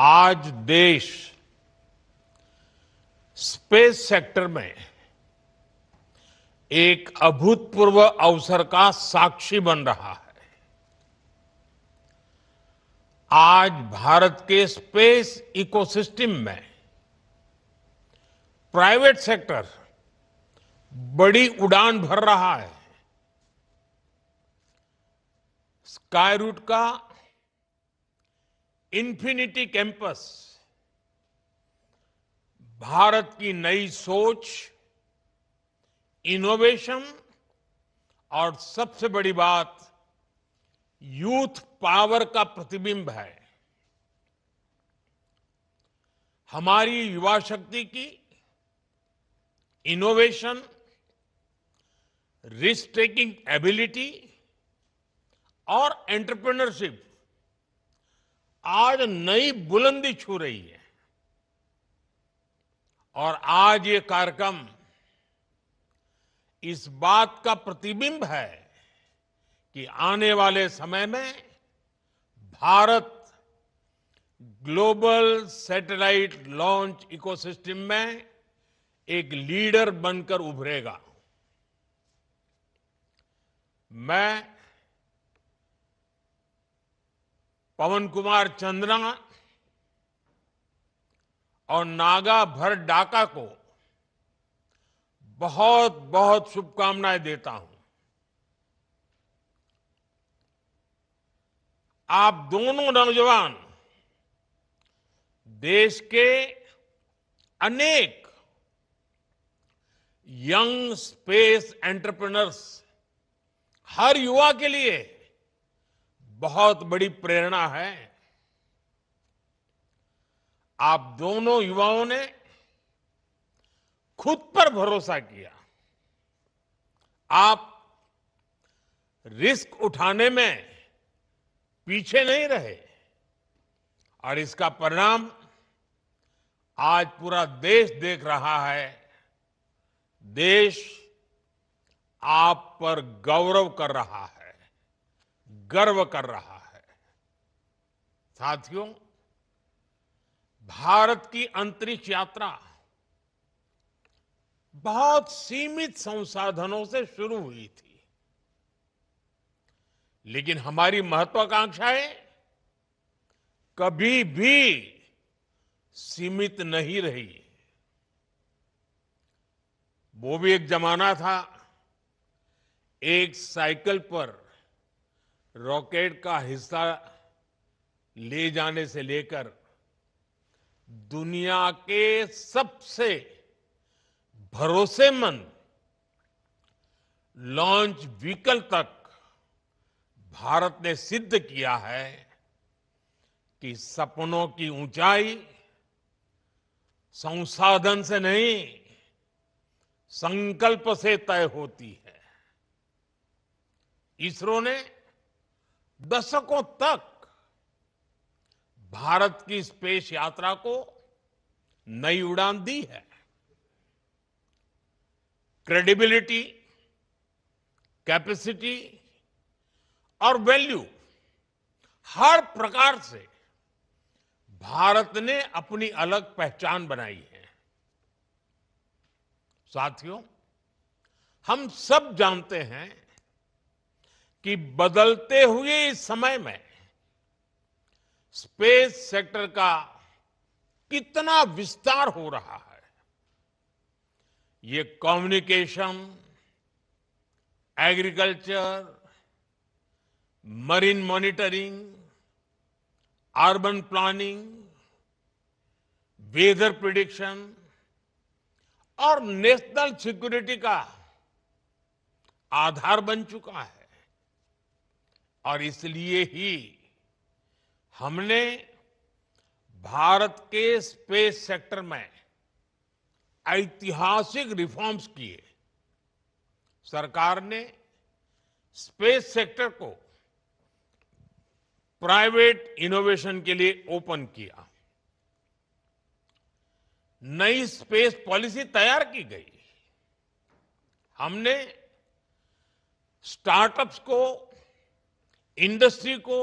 आज देश space sector में एक अभूतपूर्व अवसर का साक्षी बन रहा है। आज भारत के स्पेस इकोसिस्टम में प्राइवेट सेक्टर बड़ी उड़ान भर रहा है। स्काई रूट का इन्फिनिटी कैंपस भारत की नई सोच, इनोवेशन और सबसे बड़ी बात यूथ पावर का प्रतिबिंब है। हमारी युवा शक्ति की इनोवेशन, रिस्क टेकिंग एबिलिटी और एंटरप्रेन्योरशिप आज नई बुलंदी छू रही है। और आज ये कार्यक्रम इस बात का प्रतिबिंब है कि आने वाले समय में Bharat global satellite launch ecosystem में एक लीडर बनकर उभरेगा। मैं पवन कुमार चंद्रा और नागा भर डाका को बहुत बहुत शुभकामनाएं देता हूं। आप दोनों नौजवान देश के अनेक यंग स्पेस एंटरप्रेन्योर्स, हर युवा के लिए बहुत बड़ी प्रेरणा है। आप दोनों युवाओं ने खुद पर भरोसा किया। आप रिस्क उठाने में पीछे नहीं रहे और इसका परिणाम आज पूरा देश देख रहा है। देश आप पर गौरव कर रहा है, गर्व कर रहा है। साथियों, भारत की अंतरिक्ष यात्रा बहुत सीमित संसाधनों से शुरू हुई थी, लेकिन हमारी महत्वाकांक्षाएं कभी भी सीमित नहीं रही। वो भी एक जमाना था, एक साइकिल पर रॉकेट का हिस्सा ले जाने से लेकर दुनिया के सबसे भरोसेमंद लॉन्च व्हीकल तक भारत ने सिद्ध किया है कि सपनों की ऊंचाई संसाधन से नहीं, संकल्प से तय होती है। इसरो ने दशकों तक भारत की स्पेस यात्रा को नई उड़ान दी है। क्रेडिबिलिटी, कैपेसिटी और वैल्यू, हर प्रकार से भारत ने अपनी अलग पहचान बनाई है। साथियों, हम सब जानते हैं कि बदलते हुए इस समय में स्पेस सेक्टर का कितना विस्तार हो रहा है। ये communication, agriculture, marine monitoring, urban planning, weather prediction और नेशनल सिक्योरिटी का आधार बन चुका है। और इसलिए ही हमने भारत के स्पेस सेक्टर में ऐतिहासिक रिफॉर्म्स किए। सरकार ने स्पेस सेक्टर को प्राइवेट इनोवेशन के लिए ओपन किया। नई स्पेस पॉलिसी तैयार की गई। हमने स्टार्टअप्स को, इंडस्ट्री को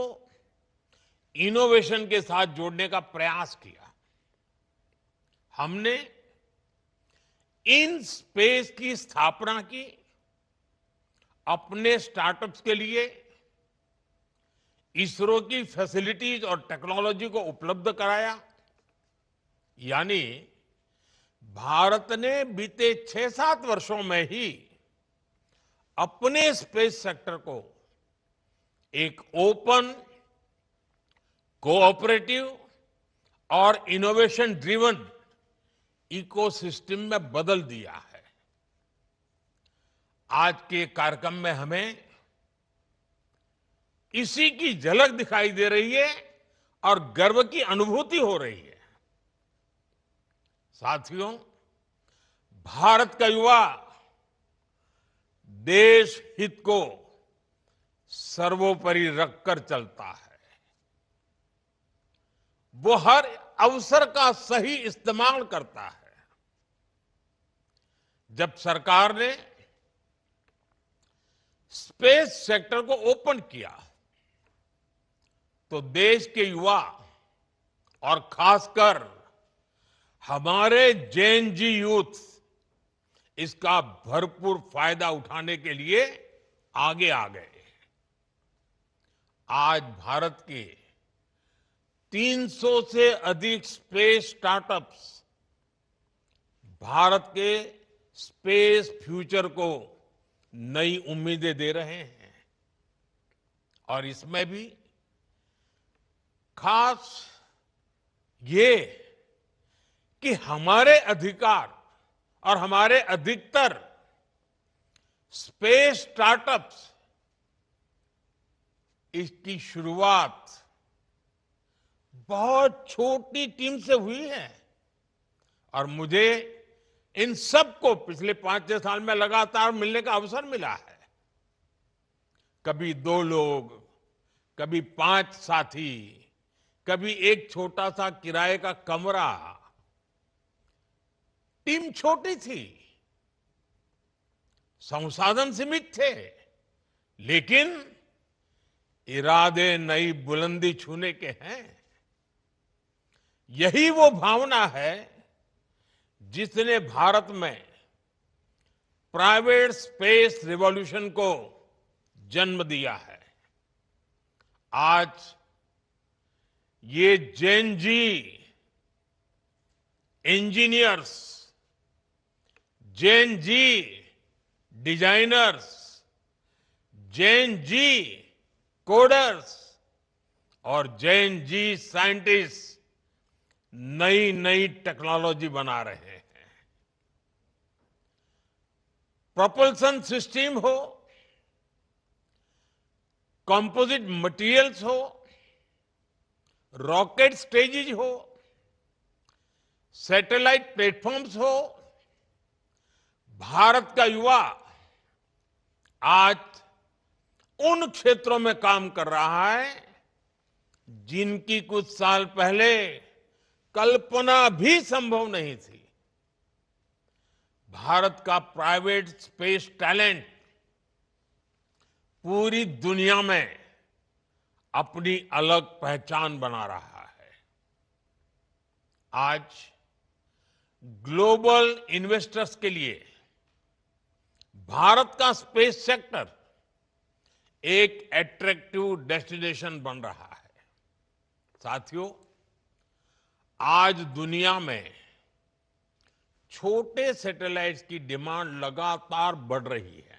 इनोवेशन के साथ जोड़ने का प्रयास किया। हमने इन स्पेस की स्थापना की, अपने स्टार्टअप्स के लिए इसरो की फैसिलिटीज और टेक्नोलॉजी को उपलब्ध कराया। यानी भारत ने बीते 6-7 वर्षों में ही अपने स्पेस सेक्टर को एक ओपन, कोऑपरेटिव और इनोवेशन ड्रिवन इकोसिस्टम में बदल दिया है। आज के कार्यक्रम में हमें इसी की झलक दिखाई दे रही है और गर्व की अनुभूति हो रही है। साथियों, भारत का युवा देश हित को सर्वोपरि रखकर चलता है। वो हर अवसर का सही इस्तेमाल करता है। जब सरकार ने स्पेस सेक्टर को ओपन किया तो देश के युवा और खासकर हमारे जेन जी यूथ इसका भरपूर फायदा उठाने के लिए आगे आ गए। आज भारत के 300 से अधिक स्पेस स्टार्टअप्स भारत के स्पेस फ्यूचर को नई उम्मीदें दे रहे हैं। और इसमें भी खास ये कि हमारे अधिकार और हमारे अधिकतर स्पेस स्टार्टअप्स इसकी शुरुआत बहुत छोटी टीम से हुई है। और मुझे इन सबको पिछले 5-6 साल में लगातार मिलने का अवसर मिला है। कभी 2 लोग, कभी 5 साथी, कभी एक छोटा सा किराए का कमरा। टीम छोटी थी, संसाधन सीमित थे, लेकिन इरादे नई बुलंदी छूने के हैं। यही वो भावना है जिसने भारत में प्राइवेट स्पेस रिवॉल्यूशन को जन्म दिया है। आज ये जेन जी इंजीनियर्स, जेन जी डिजाइनर्स, जेन जी कोडर्स और जेन जी साइंटिस्ट नई नई टेक्नोलॉजी बना रहे हैं। प्रोपल्सन सिस्टम हो, कंपोजिट मटेरियल्स हो, रॉकेट स्टेजेज हो, सैटेलाइट प्लेटफॉर्म्स हो, भारत का युवा आज उन क्षेत्रों में काम कर रहा है जिनकी कुछ साल पहले कल्पना भी संभव नहीं थी। भारत का प्राइवेट स्पेस टैलेंट पूरी दुनिया में अपनी अलग पहचान बना रहा है। आज ग्लोबल इन्वेस्टर्स के लिए भारत का स्पेस सेक्टर एक अट्रैक्टिव डेस्टिनेशन बन रहा है। साथियों, आज दुनिया में छोटे सैटेलाइट्स की डिमांड लगातार बढ़ रही है।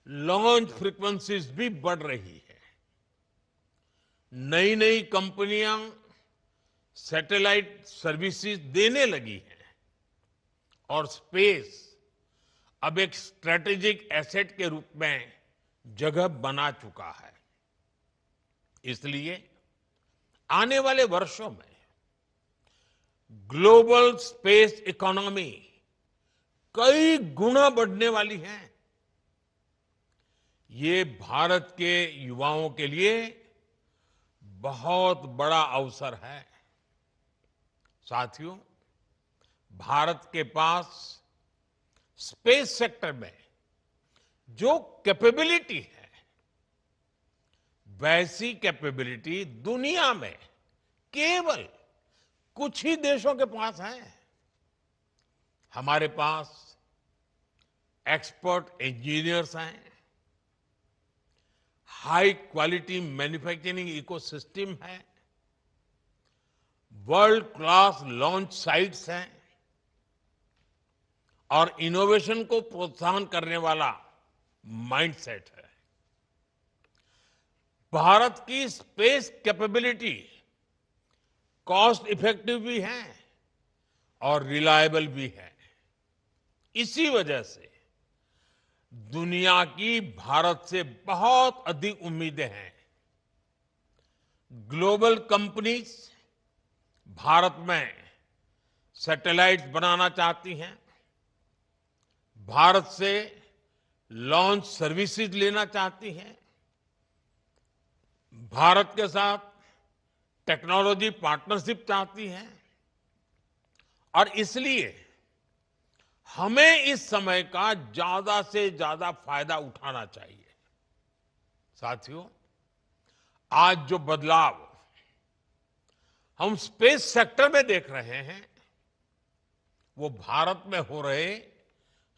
लॉन्च फ्रीक्वेंसीज भी बढ़ रही है। नई नई कंपनियां सैटेलाइट सर्विसेज देने लगी हैं और स्पेस अब एक स्ट्रेटेजिक एसेट के रूप में जगह बना चुका है। इसलिए आने वाले वर्षों में ग्लोबल स्पेस इकोनॉमी कई गुना बढ़ने वाली है। ये भारत के युवाओं के लिए बहुत बड़ा अवसर है। साथियों, भारत के पास स्पेस सेक्टर में जो कैपेबिलिटी है, वैसी कैपेबिलिटी दुनिया में केवल कुछ ही देशों के पास है। हमारे पास एक्सपर्ट इंजीनियर्स हैं, हाई क्वालिटी मैन्युफैक्चरिंग इकोसिस्टम है, वर्ल्ड क्लास लॉन्च साइट्स हैं और इनोवेशन को प्रोत्साहन करने वाला माइंडसेट है। भारत की स्पेस कैपेबिलिटी कॉस्ट इफेक्टिव भी है और रिलायबल भी है। इसी वजह से दुनिया की भारत से बहुत अधिक उम्मीदें हैं। ग्लोबल कंपनीज भारत में सैटेलाइट्स बनाना चाहती हैं, भारत से लॉन्च सर्विसेज लेना चाहती हैं, भारत के साथ टेक्नोलॉजी पार्टनरशिप चाहती हैं और इसलिए हमें इस समय का ज्यादा से ज्यादा फायदा उठाना चाहिए। साथियों, आज जो बदलाव हम स्पेस सेक्टर में देख रहे हैं वो भारत में हो रहे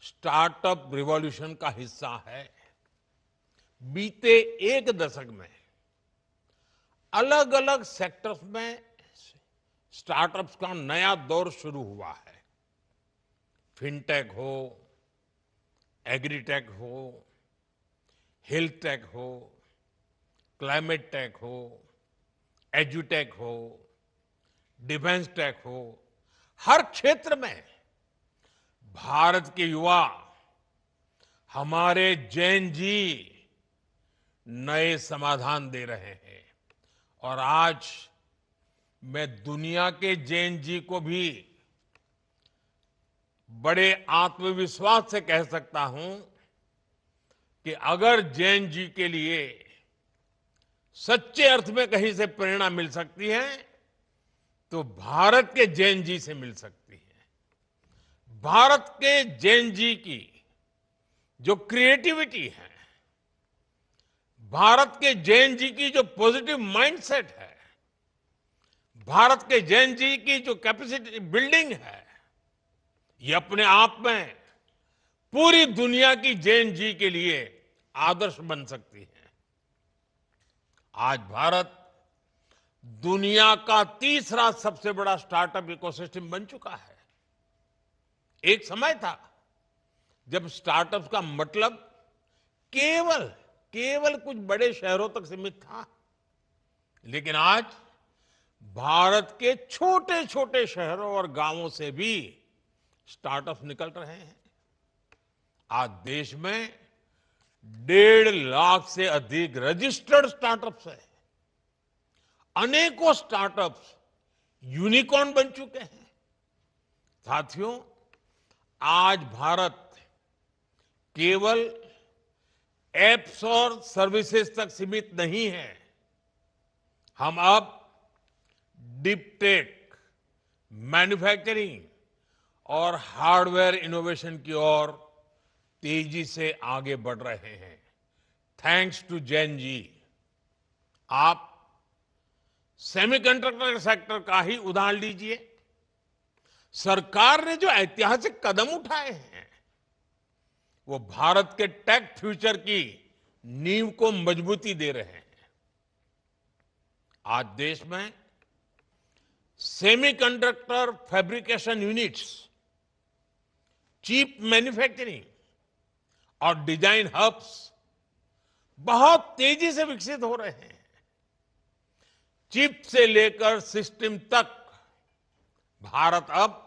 स्टार्टअप रिवॉल्यूशन का हिस्सा है। बीते एक दशक में अलग अलग सेक्टर्स में स्टार्टअप्स का नया दौर शुरू हुआ है। फिनटेक हो, एग्रीटेक हो, हेल्थ टेक हो, क्लाइमेट टेक हो, एजुटेक हो, डिफेंस टेक हो, हर क्षेत्र में भारत के युवा, हमारे जैन जी नए समाधान दे रहे हैं। और आज मैं दुनिया के जैन जी को भी बड़े आत्मविश्वास से कह सकता हूं कि अगर जैन जी के लिए सच्चे अर्थ में कहीं से प्रेरणा मिल सकती है तो भारत के जैन जी से मिल सकती है। भारत के जैन जी की जो क्रिएटिविटी है, भारत के जैन जी की जो पॉजिटिव माइंडसेट है, भारत के जैन जी की जो कैपेसिटी बिल्डिंग है, ये अपने आप में पूरी दुनिया की जैन जी के लिए आदर्श बन सकती है। आज भारत दुनिया का तीसरा सबसे बड़ा स्टार्टअप इकोसिस्टम बन चुका है। एक समय था जब स्टार्टअप का मतलब केवल कुछ बड़े शहरों तक सीमित था, लेकिन आज भारत के छोटे छोटे शहरों और गांवों से भी स्टार्टअप निकल रहे हैं। आज देश में 1.5 लाख से अधिक रजिस्टर्ड स्टार्टअप्स है। अनेकों स्टार्टअप्स यूनिकॉर्न बन चुके हैं। साथियों, आज भारत केवल एप्स और सर्विसेज तक सीमित नहीं है। हम अब डीप टेक, मैन्युफैक्चरिंग और हार्डवेयर इनोवेशन की ओर तेजी से आगे बढ़ रहे हैं। Thanks to Jain ji. आप सेमीकंडक्टर सेक्टर का ही उदाहरण लीजिए। सरकार ने जो ऐतिहासिक कदम उठाए हैं वो भारत के टेक फ्यूचर की नींव को मजबूती दे रहे हैं। आज देश में semiconductor fabrication units, chip manufacturing और डिजाइन हब्स बहुत तेजी से विकसित हो रहे हैं। चिप से लेकर सिस्टम तक भारत अब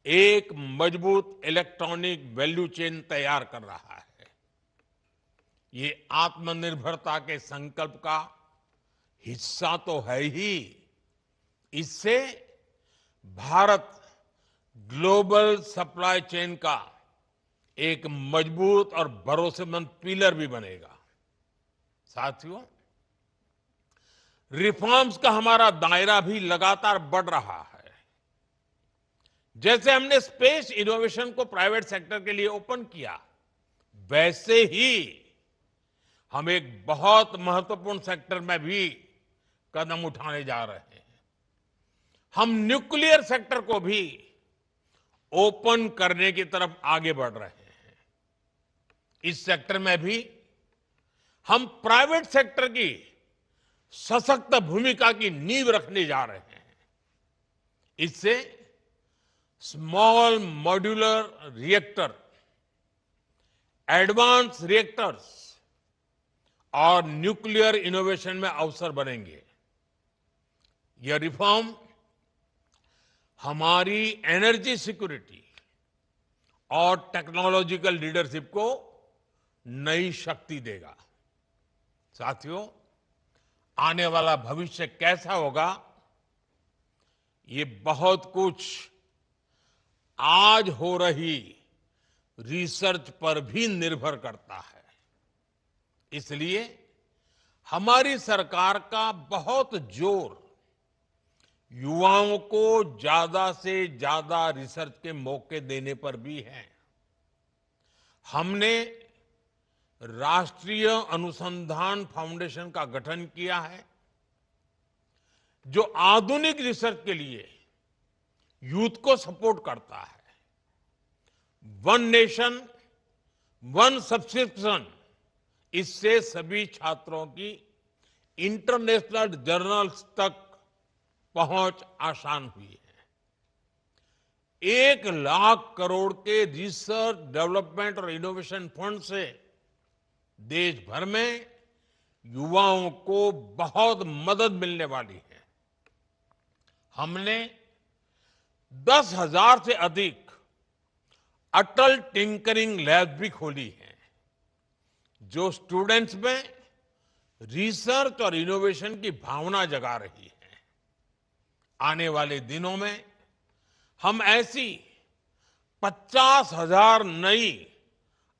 एक मजबूत इलेक्ट्रॉनिक वैल्यू चेन तैयार कर रहा है। ये आत्मनिर्भरता के संकल्प का हिस्सा तो है ही, इससे भारत ग्लोबल सप्लाई चेन का एक मजबूत और भरोसेमंद पिलर भी बनेगा। साथियों, रिफॉर्म्स का हमारा दायरा भी लगातार बढ़ रहा है। जैसे हमने स्पेस इनोवेशन को प्राइवेट सेक्टर के लिए ओपन किया, वैसे ही हम एक बहुत महत्वपूर्ण सेक्टर में भी कदम उठाने जा रहे हैं। हम न्यूक्लियर सेक्टर को भी ओपन करने की तरफ आगे बढ़ रहे हैं। इस सेक्टर में भी हम प्राइवेट सेक्टर की सशक्त भूमिका की नींव रखने जा रहे हैं। इससे small modular reactor, advance reactors और न्यूक्लियर इनोवेशन में अवसर बनेंगे। यह रिफॉर्म हमारी एनर्जी सिक्योरिटी और टेक्नोलॉजिकल लीडरशिप को नई शक्ति देगा। साथियों, आने वाला भविष्य कैसा होगा, ये बहुत कुछ आज हो रही रिसर्च पर भी निर्भर करता है। इसलिए हमारी सरकार का बहुत जोर युवाओं को ज्यादा से ज्यादा रिसर्च के मौके देने पर भी है। हमने राष्ट्रीय अनुसंधान फाउंडेशन का गठन किया है, जो आधुनिक रिसर्च के लिए यूथ को सपोर्ट करता है। वन नेशन वन सब्सक्रिप्शन, इससे सभी छात्रों की इंटरनेशनल जर्नल्स तक पहुंच आसान हुई है। 1 लाख करोड़ के रिसर्च डेवलपमेंट और इनोवेशन फंड से देश भर में युवाओं को बहुत मदद मिलने वाली है। हमने 10,000 से अधिक अटल टिंकरिंग लैब भी खोली है, जो स्टूडेंट्स में रिसर्च और इनोवेशन की भावना जगा रही है। आने वाले दिनों में हम ऐसी 50,000 नई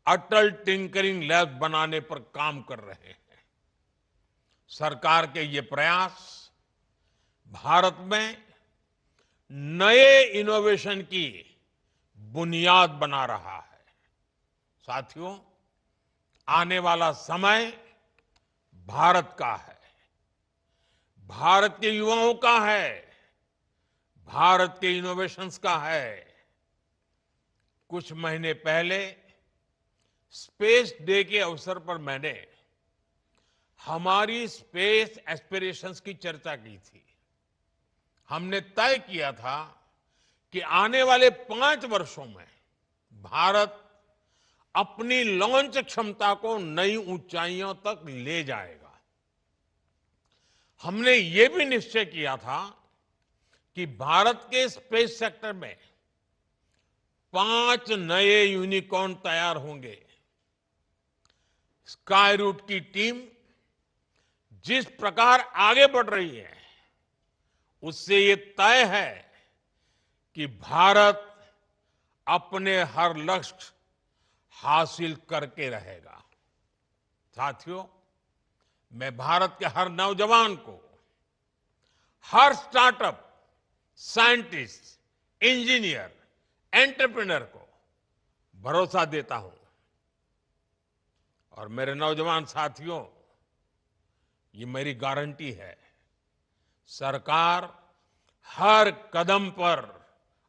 अटल टिंकरिंग लैब बनाने पर काम कर रहे हैं। सरकार के ये प्रयास भारत में नए इनोवेशन की बुनियाद बना रहा है। साथियों, आने वाला समय भारत का है, भारत के युवाओं का है, भारत के इनोवेशंस का है। कुछ महीने पहले स्पेस डे के अवसर पर मैंने हमारी स्पेस एस्पिरेशंस की चर्चा की थी। हमने तय किया था कि आने वाले 5 वर्षों में भारत अपनी लॉन्च क्षमता को नई ऊंचाइयों तक ले जाएगा। हमने ये भी निश्चय किया था कि भारत के स्पेस सेक्टर में 5 नए यूनिकॉर्न तैयार होंगे। स्काई रूट की टीम जिस प्रकार आगे बढ़ रही है, उससे ये तय है कि भारत अपने हर लक्ष्य हासिल करके रहेगा। साथियों, मैं भारत के हर नौजवान को, हर स्टार्टअप, साइंटिस्ट, इंजीनियर, एंटरप्रेन्योर को भरोसा देता हूं। और मेरे नौजवान साथियों, ये मेरी गारंटी है, सरकार हर कदम पर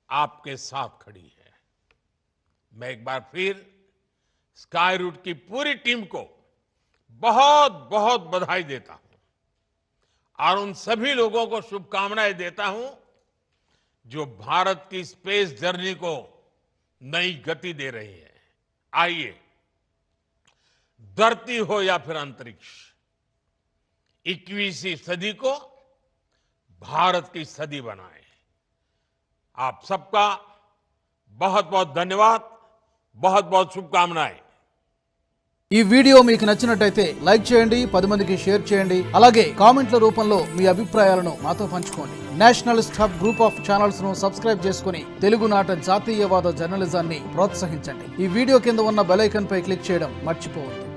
आपके साथ खड़ी है। मैं एक बार फिर स्काई रूट की पूरी टीम को बहुत बहुत बधाई देता हूं और उन सभी लोगों को शुभकामनाएं देता हूं जो भारत की स्पेस जर्नी को नई गति दे रही है। आइए, धरती हो या फिर अंतरिक्ष, 21वीं सदी को भारत की सदी बनाएं। आप सबका बहुत बहुत धन्यवाद, बहुत बहुत शुभकामनाएं। ఈ వీడియో మీకు నచ్చినట్టయితే లైక్ చేయండి, 10 మందికి షేర్ చేయండి. అలాగే కామెంట్ల రూపంలో మీ అభిప్రాయాలను మాతో పంచుకోండి. Nationalist hub group of channels ను సబ్స్క్రైబ్ చేసుకుని తెలుగునాట జాతీయవాద జర్నలిజాన్ని ప్రోత్సహించండి. ఈ వీడియో కింద ఉన్న బెల్ ఐకాన్ పై క్లిక్ చేయడం మర్చిపోవద్దు.